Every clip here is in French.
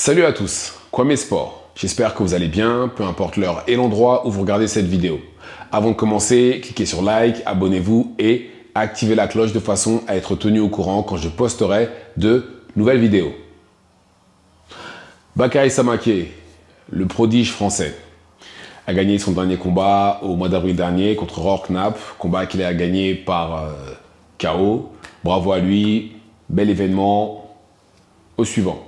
Salut à tous, Kwame Sport. J'espère que vous allez bien, peu importe l'heure et l'endroit où vous regardez cette vidéo. Avant de commencer, cliquez sur like, abonnez-vous et activez la cloche de façon à être tenu au courant quand je posterai de nouvelles vidéos. Bakary Samaké, le prodige français, a gagné son dernier combat au mois d'avril dernier contre Roar Knapp, combat qu'il a gagné par KO. Bravo à lui, bel événement. Au suivant.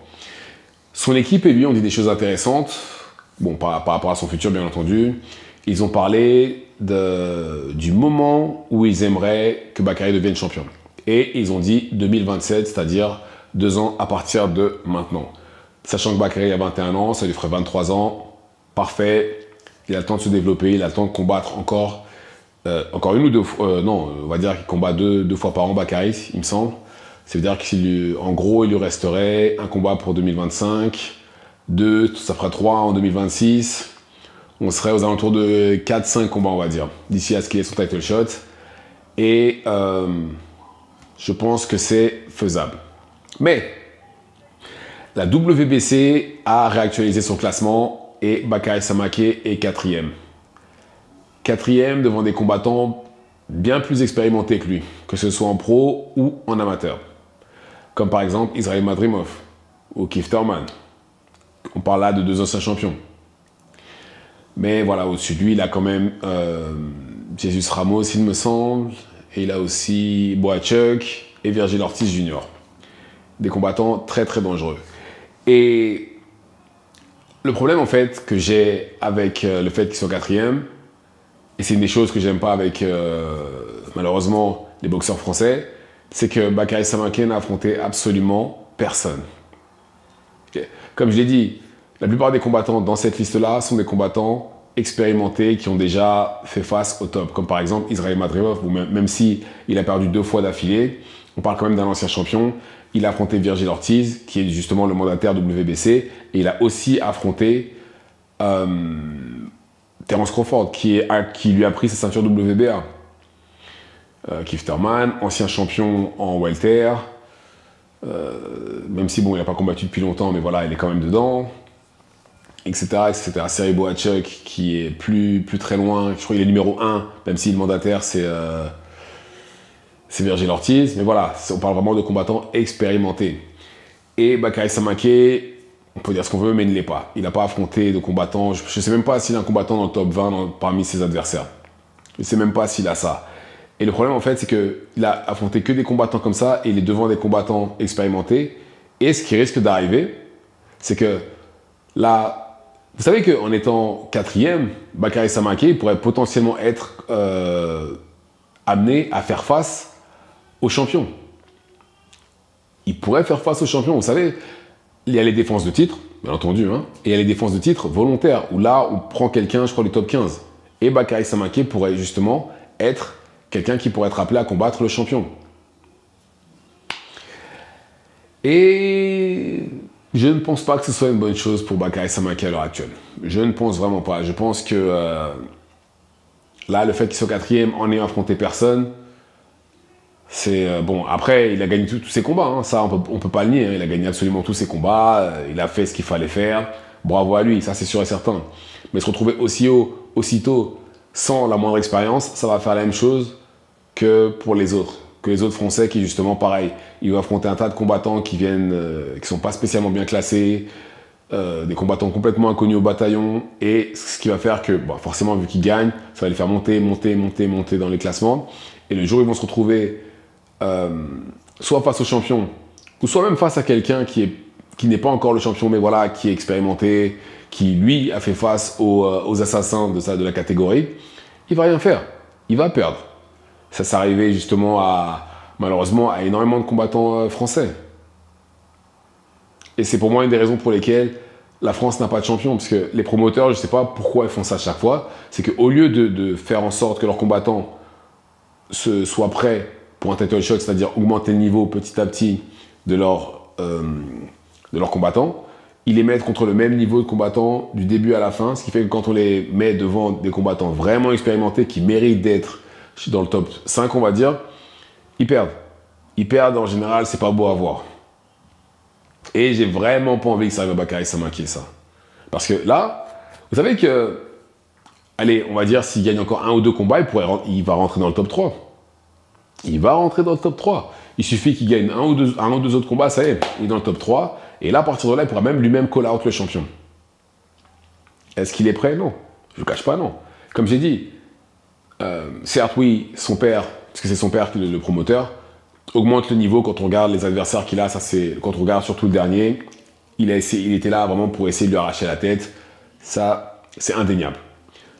Son équipe et lui ont dit des choses intéressantes, bon, par rapport à son futur bien entendu. Ils ont parlé du moment où ils aimeraient que Bakary devienne champion. Et ils ont dit 2027, c'est-à-dire 2 ans à partir de maintenant. Sachant que Bakary a 21 ans, ça lui ferait 23 ans, parfait. Il a le temps de se développer, il a le temps de combattre encore une ou deux fois, non, on va dire qu'il combat deux fois par an Bakary, il me semble. Ça veut dire qu'en gros, il lui resterait un combat pour 2025, 2, ça fera 3 en 2026. On serait aux alentours de 4-5 combats, on va dire, d'ici à ce qu'il ait son title shot. Et je pense que c'est faisable. Mais la WBC a réactualisé son classement et Bakary Samaké est 4e. 4e devant des combattants bien plus expérimentés que lui, que ce soit en pro ou en amateur. Comme par exemple Israil Madrimov ou Keith Thurman. On parle là de 2 anciens champions. Mais voilà, au-dessus de lui, il a quand même Jesus Ramos, il me semble. Et il a aussi Boachuk et Virgil Ortiz Jr. Des combattants très très dangereux. Et le problème en fait que j'ai avec le fait qu'ils soient 4e, et c'est une des choses que j'aime pas avec malheureusement les boxeurs français, c'est que Bakary Samaké n'a affronté absolument personne. Comme je l'ai dit, la plupart des combattants dans cette liste-là sont des combattants expérimentés qui ont déjà fait face au top. Comme par exemple Israil Madrimov, même si il a perdu 2 fois d'affilée, on parle quand même d'un ancien champion. Il a affronté Virgil Ortiz, qui est justement le mandataire WBC, et il a aussi affronté Terence Crawford, qui lui a pris sa ceinture WBA. Keith Thurman, ancien champion en welter, même si bon, il n'a pas combattu depuis longtemps, mais voilà, il est quand même dedans, etc. etc. Serhii Boachuk, qui est plus très loin, je crois qu'il est numéro 1, même si le mandataire c'est Virgil Ortiz, mais voilà, on parle vraiment de combattants expérimentés. Et Bakary Samaké, on peut dire ce qu'on veut, mais il ne l'est pas. Il n'a pas affronté de combattants, je ne sais même pas s'il est un combattant dans le top 20 parmi ses adversaires. Je ne sais même pas s'il a ça. Et le problème, en fait, c'est qu'il a affronté que des combattants comme ça et il est devant des combattants expérimentés. Et ce qui risque d'arriver, c'est que là, vous savez qu'en étant 4e, Bakary Samaké pourrait potentiellement être amené à faire face aux champions. Il pourrait faire face aux champions. Vous savez, il y a les défenses de titre, bien entendu, hein, et il y a les défenses de titre volontaires, où là, on prend quelqu'un, je crois, du top 15. Et Bakary Samaké pourrait justement être quelqu'un qui pourrait être appelé à combattre le champion. Et je ne pense pas que ce soit une bonne chose pour Bakary Samaké à l'heure actuelle. Je ne pense vraiment pas. Je pense que là, le fait qu'il soit 4e en ayant affronté personne, c'est bon. Après, il a gagné tous ses combats. Hein, ça, on peut pas le nier. Hein, il a gagné absolument tous ses combats. Il a fait ce qu'il fallait faire. Bravo à lui, ça c'est sûr et certain. Mais se retrouver aussitôt sans la moindre expérience, ça va faire la même chose que pour les autres. Que les autres Français qui, justement, pareil, ils vont affronter un tas de combattants qui viennent, qui sont pas spécialement bien classés, des combattants complètement inconnus au bataillon, et ce qui va faire que, bon, forcément, vu qu'ils gagnent, ça va les faire monter dans les classements, et le jour où ils vont se retrouver soit face au champion, ou soit même face à quelqu'un qui n'est pas encore le champion, mais voilà, qui est expérimenté, qui, lui, a fait face aux assassins de la catégorie, il va rien faire, il va perdre. Ça s'est arrivé justement malheureusement à énormément de combattants français. Et c'est pour moi une des raisons pour lesquelles la France n'a pas de champion. Parce que les promoteurs, je ne sais pas pourquoi ils font ça à chaque fois, c'est qu'au lieu de faire en sorte que leurs combattants soient prêts pour un title shot, c'est-à-dire augmenter le niveau petit à petit de leurs combattants, ils les mettent contre le même niveau de combattants du début à la fin, ce qui fait que quand on les met devant des combattants vraiment expérimentés qui méritent d'être dans le top 5, on va dire, ils perdent. Ils perdent, en général, c'est pas beau à voir. Et j'ai vraiment pas envie que ça arrive à Bakary Samake, ça. Parce que là, vous savez que, allez, on va dire, s'il gagne encore 1 ou 2 combats, il va rentrer dans le top 3. Il va rentrer dans le top 3. Il suffit qu'il gagne un ou deux autres combats, ça y est, il est dans le top 3. Et là, à partir de là, il pourra même lui-même call out le champion. Est-ce qu'il est prêt? Non. Je ne le cache pas, non. Comme j'ai dit, certes, oui, son père, parce que c'est son père qui est le promoteur, augmente le niveau quand on regarde les adversaires qu'il a. Ça, c'est quand on regarde surtout le dernier. Il était là vraiment pour essayer de lui arracher la tête. Ça, c'est indéniable.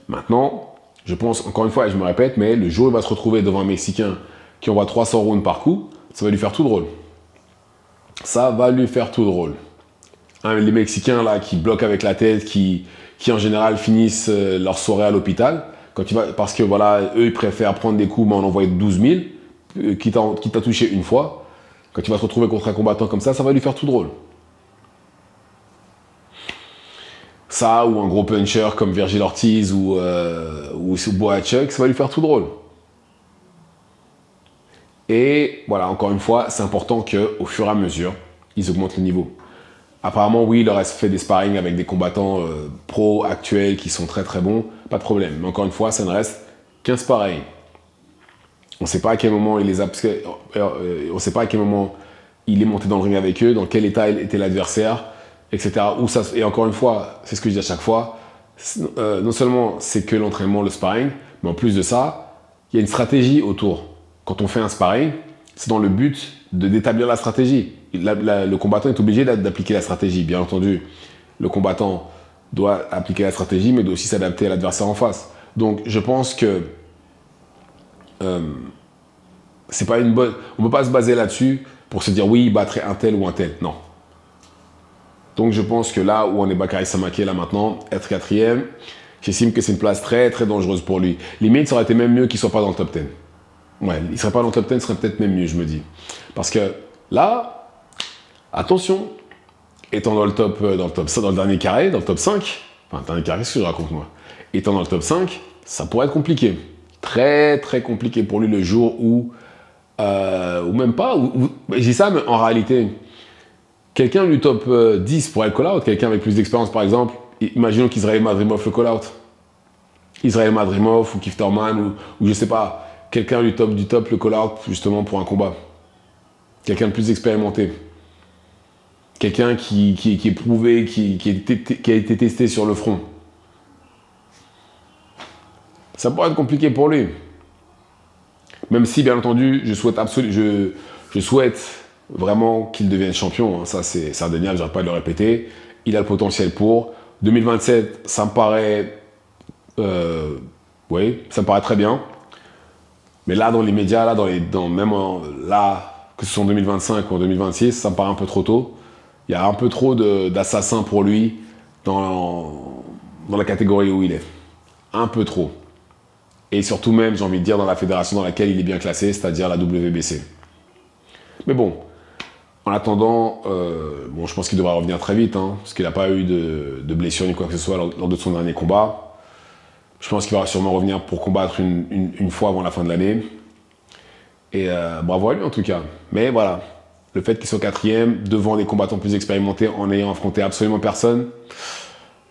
Maintenant, je pense, encore une fois, et je me répète, mais le jour où il va se retrouver devant un Mexicain qui envoie 300 rounds par coup, ça va lui faire tout drôle. Ça va lui faire tout drôle. Hein, les Mexicains là qui bloquent avec la tête, qui en général finissent leur soirée à l'hôpital, parce que voilà, eux ils préfèrent prendre des coups mais en envoyer 12 000, quitte à toucher une fois. Quand il va se retrouver contre un combattant comme ça va lui faire tout drôle. Ça, ou un gros puncher comme Virgil Ortiz ou Bohachuk, ça va lui faire tout drôle. Et voilà, encore une fois, c'est important qu'au fur et à mesure, ils augmentent le niveau. Apparemment, oui, il leur a fait des sparring avec des combattants pro actuels qui sont très très bons, pas de problème. Mais encore une fois, ça ne reste qu'un sparring. On ne sait pas à quel moment on sait pas à quel moment il est monté dans le ring avec eux, dans quel état était l'adversaire, etc. Et encore une fois, c'est ce que je dis à chaque fois, non seulement c'est que l'entraînement, le sparring, mais en plus de ça, il y a une stratégie autour. Quand on fait un sparring, c'est dans le but d'établir la stratégie. Le combattant est obligé d'appliquer la stratégie. Bien entendu, le combattant doit appliquer la stratégie, mais doit aussi s'adapter à l'adversaire en face. Donc, je pense que c'est pas une bonne. On ne peut pas se baser là-dessus pour se dire oui, il battrait un tel ou un tel. Non. Donc, je pense que là où on est Bakary Samake, là maintenant, être 4e, j'estime que c'est une place très très dangereuse pour lui. Limite, ça aurait été même mieux qu'il ne soit pas dans le top 10. Ouais, il ne serait pas dans le top 10, ce serait peut-être même mieux, je me dis. Parce que là, attention, étant dans le dernier carré, dans le top 5, enfin, dernier carré, qu'est-ce que je raconte moi? Étant dans le top 5, ça pourrait être compliqué. Très, très compliqué pour lui le jour où, ou même pas, je dis ça, mais en réalité, quelqu'un du top 10 pourrait le call-out, quelqu'un avec plus d'expérience par exemple, imaginons qu'Israël Madrimov le call-out. Israël Madrimov ou Keith Thurman ou je sais pas, quelqu'un du top le call-out justement pour un combat. Quelqu'un de plus expérimenté. Quelqu'un qui est prouvé, qui a été testé sur le front. Ça pourrait être compliqué pour lui. Même si, bien entendu, je souhaite vraiment qu'il devienne champion. Hein. Ça, c'est indéniable, j'arrête pas de le répéter. Il a le potentiel pour. 2027, ça me paraît... oui, ça me paraît très bien. Mais là, dans les médias, là, que ce soit en 2025 ou en 2026, ça me paraît un peu trop tôt. Il y a un peu trop d'assassins pour lui dans la catégorie où il est. Un peu trop. Et surtout même, j'ai envie de dire, dans la fédération dans laquelle il est bien classé, c'est-à-dire la WBC. Mais bon, en attendant, je pense qu'il devra revenir très vite, hein, parce qu'il n'a pas eu de blessure ni quoi que ce soit lors de son dernier combat. Je pense qu'il va sûrement revenir pour combattre une fois avant la fin de l'année. Et bravo à lui en tout cas. Mais voilà, le fait qu'il soit 4e, devant des combattants plus expérimentés, en ayant affronté absolument personne,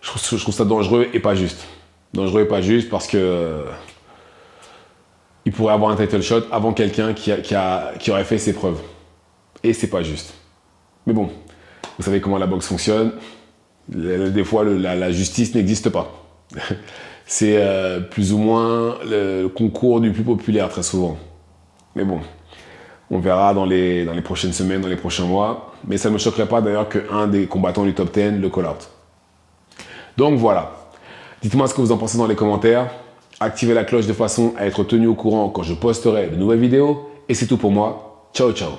je trouve ça dangereux et pas juste. Dangereux et pas juste parce que il pourrait avoir un title shot avant quelqu'un qui aurait fait ses preuves. Et c'est pas juste. Mais bon, vous savez comment la boxe fonctionne. Des fois, la justice n'existe pas. C'est plus ou moins le concours du plus populaire très souvent. Mais bon, on verra dans les prochaines semaines, dans les prochains mois. Mais ça ne me choquerait pas d'ailleurs qu'un des combattants du top 10 le call-out. Donc voilà. Dites-moi ce que vous en pensez dans les commentaires. Activez la cloche de façon à être tenu au courant quand je posterai de nouvelles vidéos. Et c'est tout pour moi. Ciao, ciao.